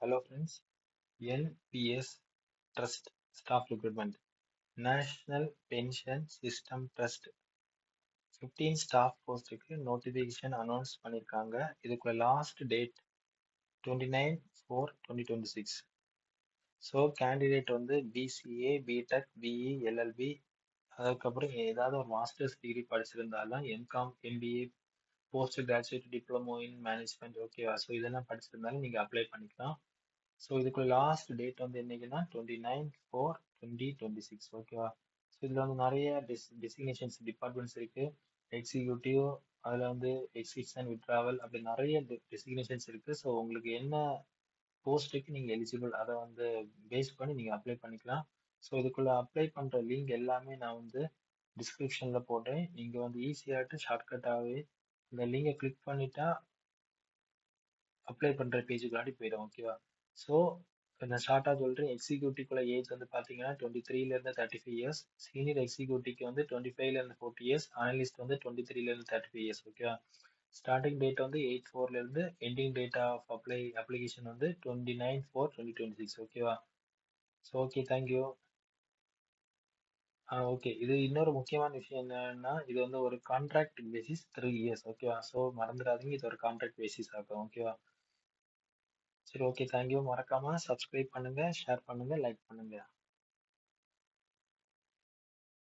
Hello friends, NPS Trust Staff Recruitment National Pension System Trust 15 staff போஸ்ட்டுக்கு notification announce பண்ணியிருக்காங்க. இதுக்குள்ள last date 29/4/2026. So candidate வந்து BCA, BTech, BE, LLB, அதுக்கப்புறம் ஏதாவது ஒரு மாஸ்டர்ஸ் டிகிரி படிச்சிருந்தாலும் MCom, MBA, post graduate diploma in management, ஓகேவா? So இதெல்லாம் படிச்சிருந்தாலும் நீங்கள் அப்ளை பண்ணிக்கலாம். ஸோ இதுக்குள்ள லாஸ்ட் டேட் வந்து என்னைக்குன்னா 29/4/2026, ஓகேவா? ஸோ இதில் வந்து நிறைய டெசிக்னேஷன்ஸ் டிபார்ட்மெண்ட்ஸ் இருக்கு. எக்ஸிக்யூட்டிவ், அதில் வந்து எக்ஸிக்யூஷன் விட்ராவல், அப்படி நிறைய டெசிக்னேஷன்ஸ் இருக்கு. ஸோ உங்களுக்கு என்ன போஸ்ட்டுக்கு நீங்கள் எலிஜிபிள் அதை வந்து பேஸ் பண்ணி நீங்கள் அப்ளை பண்ணிக்கலாம். ஸோ இதுக்குள்ள அப்ளை பண்ணுற லிங்க் எல்லாமே நான் வந்து டிஸ்கிரிப்ஷனில் போடுறேன். நீங்கள் வந்து ஈஸியாகிட்டு ஷார்ட்கட்டாகவே இந்த லிங்கை கிளிக் பண்ணிட்டா அப்ளை பண்ணுற பேஜுக்குள்ளாடி போயிடும், ஓகேவா? ஸோ நான் ஷார்ட்டாக சொல்கிறேன். எக்ஸிக்யூட்டிவ்க்குள்ள ஏஜ் வந்து பார்த்தீங்கன்னா 23லேருந்து 35 இயர்ஸ், சீனியர் எக்ஸிக்யூட்டிவ்க்கு வந்து 25லேருந்து 40 இயர்ஸ், அனலிஸ்ட் வந்து 23லேருந்து 35 இயர்ஸ், ஓகேவா? ஸ்டார்டிங் டேட் வந்து 8/4லேருந்து எண்டிங் டேட் ஆஃப் அப்ளிகேஷன் வந்து 29/4/2026, ஓகேவா? So okay, thank you. ஓகே, இது இன்னொரு முக்கியமான விஷயம் என்னன்னா, இது வந்து ஒரு கான்ட்ராக்ட் பேசிஸ் 3 இயர்ஸ், ஓகேவா? ஸோ மறந்துடாதீங்க, இது ஒரு கான்ட்ராக்ட் பேசிஸ் ஆகும், ஓகேவா? சரி, ஓகே, தேங்க்யூ. மறக்காம சப்ஸ்கிரைப் பண்ணுங்க, ஷேர் பண்ணுங்க, லைக் பண்ணுங்க.